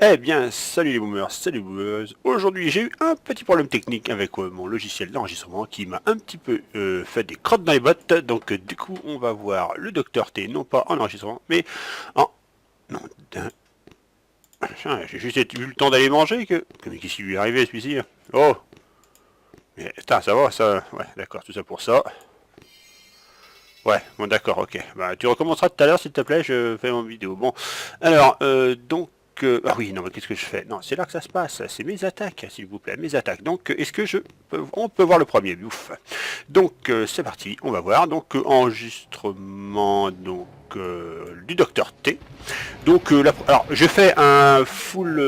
Eh bien, salut les boomers, salut les boomers. Aujourd'hui, j'ai eu un petit problème technique avec mon logiciel d'enregistrement qui m'a un petit peu fait des crottes dans les bottes. Donc, du coup, on va voir le docteur T, non pas en enregistrement, mais en... Non, j'ai juste eu le temps d'aller manger que... Mais qu'est-ce qui lui est arrivé, celui-ci? Oh. Mais, putain, ça va, ça... Ouais, d'accord, tout ça pour ça. Ouais, bon d'accord, ok. Bah, tu recommenceras tout à l'heure, s'il te plaît, je fais mon vidéo. Bon, alors, donc... ah oui, non, mais qu'est-ce que je fais? Non, c'est là que ça se passe, c'est mes attaques, s'il vous plaît, mes attaques. Donc, est-ce que on peut voir le premier, ouf. Donc, c'est parti, on va voir. Donc, enregistrement, donc, du docteur T. Donc, alors, j'ai fait un full,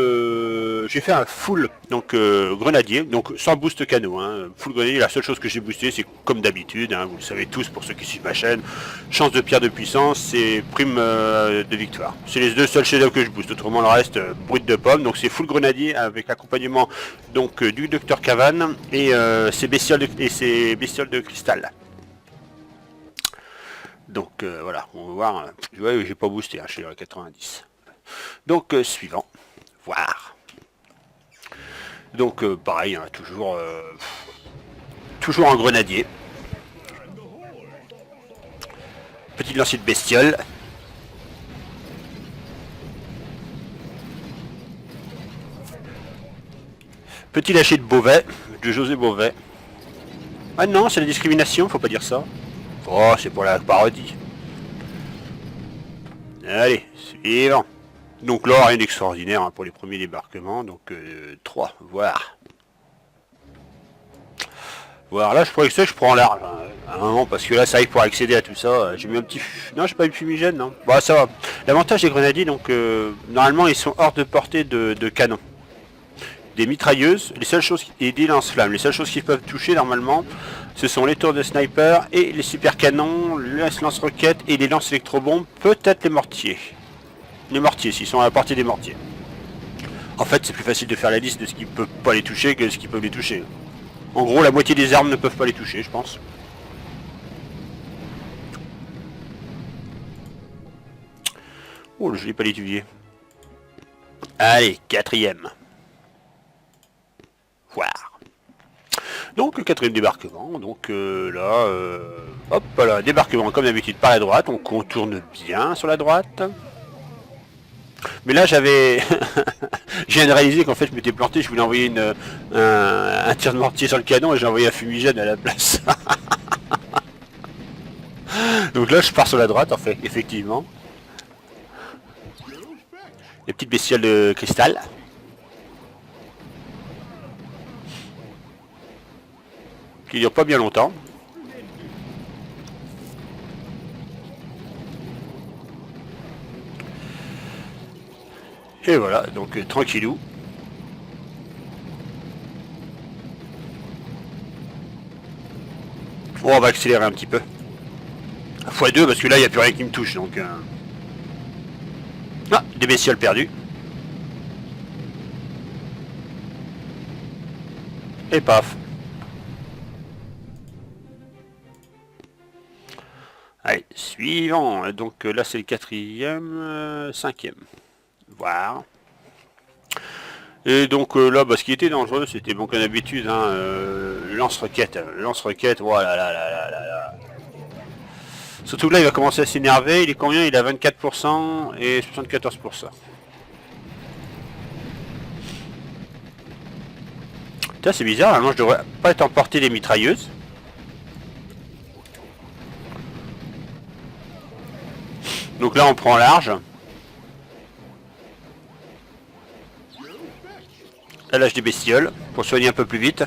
donc grenadier, donc sans boost canon. Hein. Full grenadier, la seule chose que j'ai boosté, c'est comme d'habitude, hein, vous le savez tous pour ceux qui suivent ma chaîne, chance de pierre de puissance et prime de victoire. C'est les deux seuls chefs-d'œuvre que je booste. Autrement, le reste, brut de pomme. Donc, c'est full grenadier avec accompagnement donc du docteur Cavan et ses bestioles de cristal. Donc voilà, on va voir. Ouais, j'ai pas boosté, hein, je suis à 90. Donc suivant, voir. Donc pareil, hein, toujours en grenadier. Petit lancer de bestiole. Petit lâcher de Beauvais, de José Beauvais. Ah non, c'est la discrimination, faut pas dire ça. Oh, c'est pour la parodie. Allez, suivant. Donc là, rien d'extraordinaire hein, pour les premiers débarquements. Donc 3, voir. Voir, là je crois que ça, je prends large. Hein, à un moment, parce que là, ça arrive pour accéder à tout ça. J'ai mis un petit... Non, j'ai pas eu de fumigène, non. Bah ça va. L'avantage des grenadiers, donc, normalement, ils sont hors de portée de canon. Des mitrailleuses, les seules choses et des lance-flammes. Les seules choses qu'ils peuvent toucher normalement, ce sont les tours de sniper et les super canons, les lance-roquettes et les lance-électrobombes, peut-être les mortiers. Les mortiers, s'ils sont à la portée des mortiers. En fait, c'est plus facile de faire la liste de ce qui ne peuvent pas les toucher que de ce qui peuvent les toucher. En gros, la moitié des armes ne peuvent pas les toucher, je pense. Oh, le joli palétuvier. Allez, quatrième. Voir. Donc le quatrième débarquement, donc là, hop là, débarquement comme d'habitude par la droite, on contourne bien sur la droite. Mais là j'avais, je viens de réaliser qu'en fait je m'étais planté, je voulais envoyer un tir de mortier sur le canon et j'ai envoyé un fumigène à la place. Donc là je pars sur la droite en fait, effectivement. Les petites bestioles de cristal. Qui durent pas bien longtemps. Et voilà, donc tranquillou. Bon, on va accélérer un petit peu. x2 parce que là il n'y a plus rien qui me touche donc... Ah, des bestioles perdues. Et paf. Allez, suivant. Donc là c'est le quatrième, cinquième. Voir. Et donc là, bah, ce qui était dangereux, c'était bon comme d'habitude, hein, lance-roquette. Lance-roquette, voilà, là. Surtout que là, il va commencer à s'énerver. Il est combien? Il a 24% et 74%. Putain, c'est bizarre, normalement je devrais pas être emporté des mitrailleuses. Donc là, on prend large. Là, lâche des bestioles pour soigner un peu plus vite.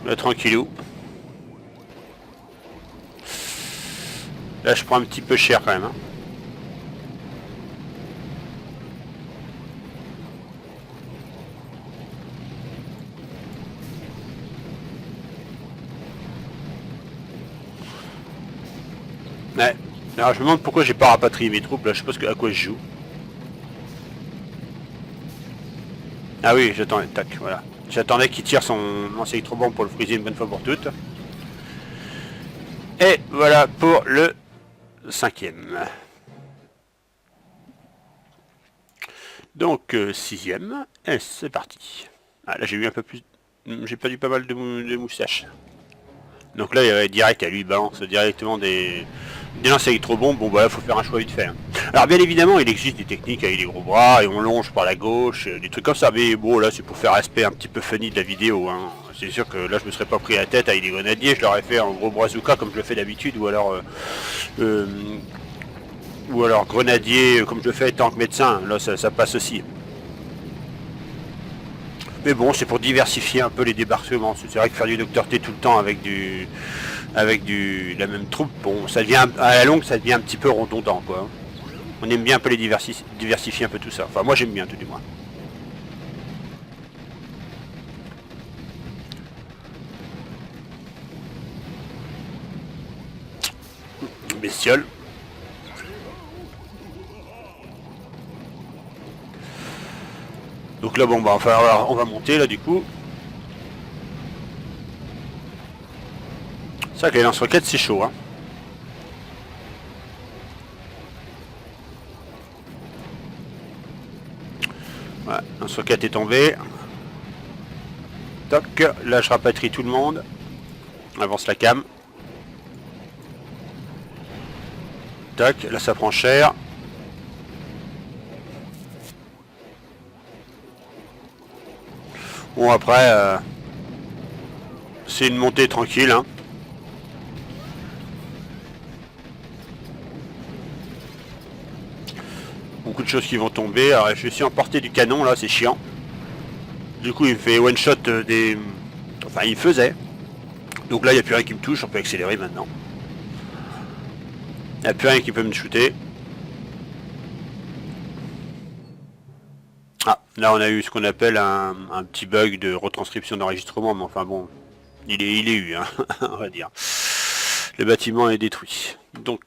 Là, tranquillou. Là, je prends un petit peu cher quand même. Hein. Ouais. Alors, je me demande pourquoi j'ai pas rapatrié mes troupes. Là, je sais pas à quoi je joue. Ah oui, j'attends. Tac, voilà. J'attendais qu'il tire son lancer électrobombe pour le friser une bonne fois pour toutes. Et voilà pour le 5e. Donc 6e, et c'est parti. Ah, là j'ai eu un peu plus... J'ai perdu pas mal de moustaches. Donc là il y avait direct à lui, il balance directement des lancers électrobombes. Bon bah là faut faire un choix vite fait. Alors bien évidemment il existe des techniques avec les gros bras et on longe par la gauche, des trucs comme ça, mais bon là c'est pour faire aspect un petit peu funny de la vidéo. Hein. C'est sûr que là je me serais pas pris la tête avec des grenadiers, je leur ai fait un gros bazooka comme je le fais d'habitude, ou alors grenadier comme je le fais en tant que médecin, là ça passe aussi. Mais bon, c'est pour diversifier un peu les débarquements. C'est vrai que faire du Dr T tout le temps avec la même troupe, bon, ça devient à la longue, ça devient un petit peu redondant, quoi. On aime bien un peu les diversifier un peu tout ça. Enfin, moi j'aime bien tout du moins. Bestiole. Donc là, bon, bah, enfin, on va monter là du coup. C'est vrai que les lance-roquettes c'est chaud, hein. Ouais, lance-roquette est tombé. Toc, là je rapatrie tout le monde. On avance la cam. Toc, là ça prend cher. Bon après, c'est une montée tranquille, hein. Beaucoup de choses qui vont tomber. Alors je suis emporté du canon là, c'est chiant. Du coup il me fait one shot des... Enfin il faisait. Donc là il n'y a plus rien qui me touche, on peut accélérer maintenant. Il n'y a plus rien qui peut me shooter. Ah, là on a eu ce qu'on appelle un petit bug de retranscription d'enregistrement, mais enfin bon, il est eu, hein, on va dire. Le bâtiment est détruit. Donc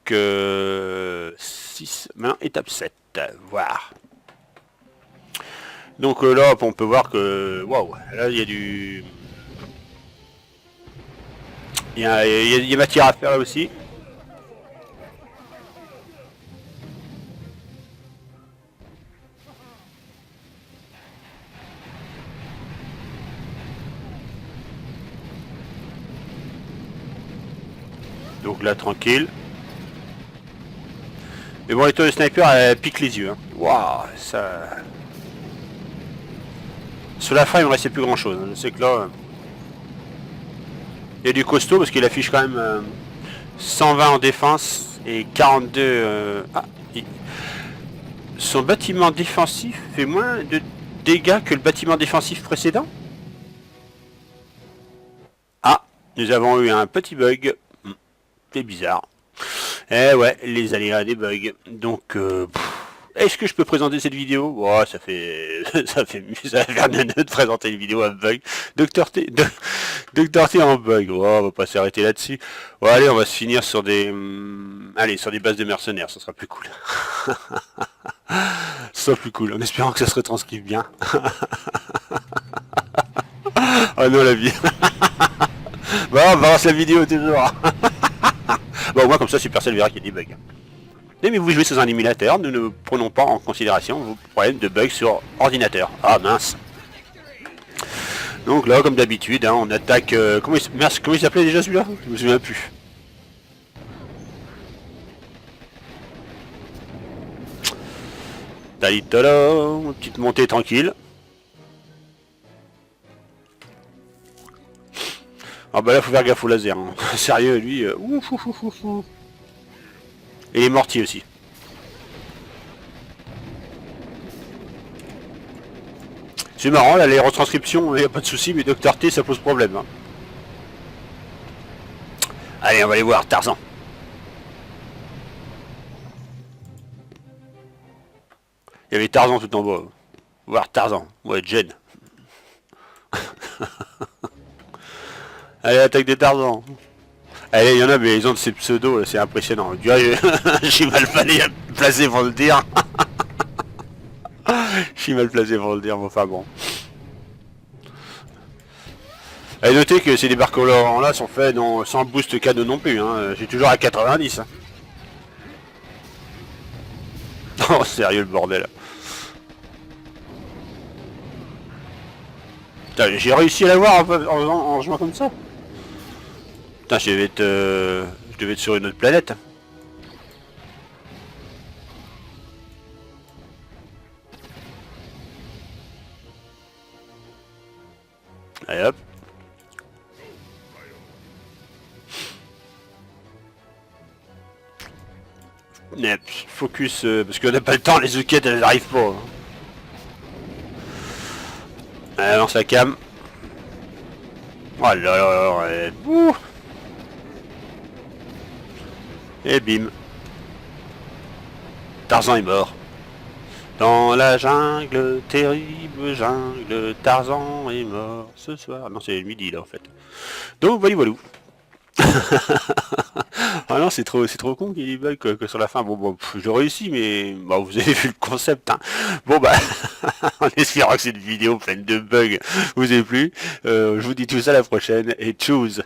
6, maintenant étape 7, voir. Donc là on peut voir que, waouh, là il y a du... Il y a matière à faire là aussi. Donc là tranquille. Mais bon, les tours de sniper elles piquent les yeux. Hein. Waouh, ça... Sur la fin il me restait plus grand chose. Hein. Je sais que là... Il y a du costaud parce qu'il affiche quand même 120 en défense et 42... Ah, son bâtiment défensif fait moins de dégâts que le bâtiment défensif précédent. Ah, nous avons eu un petit bug. C'est bizarre. Eh ouais, les aléas des bugs. Donc, est-ce que je peux présenter cette vidéo? Oh, ça fait ça va faire neuneu de présenter une vidéo à bug. Dr T en bug. Oh, on va pas s'arrêter là-dessus. Bon, allez, on va se finir sur des... allez, sur des bases de mercenaires, ça sera plus cool. Ça sera plus cool, en espérant que ça se retranscrive bien. Oh non, la vie. Bon, on va voir la vidéo toujours. Bon, au moins comme ça, Supercell verra qu'il y a des bugs. Mais vous jouez sur un émulateur, nous ne prenons pas en considération vos problèmes de bugs sur ordinateur. Ah mince. Donc là, comme d'habitude, hein, on attaque... comment il s'appelait déjà celui-là? Je me souviens plus. Talitala, petite montée tranquille. Ah bah là faut faire gaffe au laser, hein. Sérieux lui, ouf, ouf, ouf, ouf, ouf. Et les mortiers aussi. C'est marrant là les retranscriptions, il n'y a pas de souci, mais Dr T ça pose problème. Hein. Allez on va aller voir Tarzan. Il y avait Tarzan tout en bas. Voir Tarzan, ouais Jen. Allez, attaque des Tarzans. Allez, il y en a, mais ils ont de ces pseudos, c'est impressionnant. J'ai mal placé pour le dire. J'ai mal placé pour le dire, mais enfin bon. Et notez que ces débarquements là sont faits sans boost cadeau non plus, hein. J'ai toujours à 90. Hein. Oh sérieux le bordel. J'ai réussi à l'avoir en jouant comme ça. Putain, je devais être sur une autre planète. Allez hop. Focus, parce qu'on n'a pas le temps, les ouquettes elles arrivent pas. Hein. Allez, lance la cam. Oh là là là, ouais. Ouh. Et bim. Tarzan est mort. Dans la jungle, terrible jungle, Tarzan est mort ce soir. Non, c'est midi là en fait. Donc voilà, voilà. Ah non, c'est trop con qu'il y ait des bugs que sur la fin. Bon, je réussis, mais bah, vous avez vu le concept. Hein. Bon bah, en espérant que cette vidéo pleine de bugs vous ait plu. Je vous dis tout ça la prochaine et choose.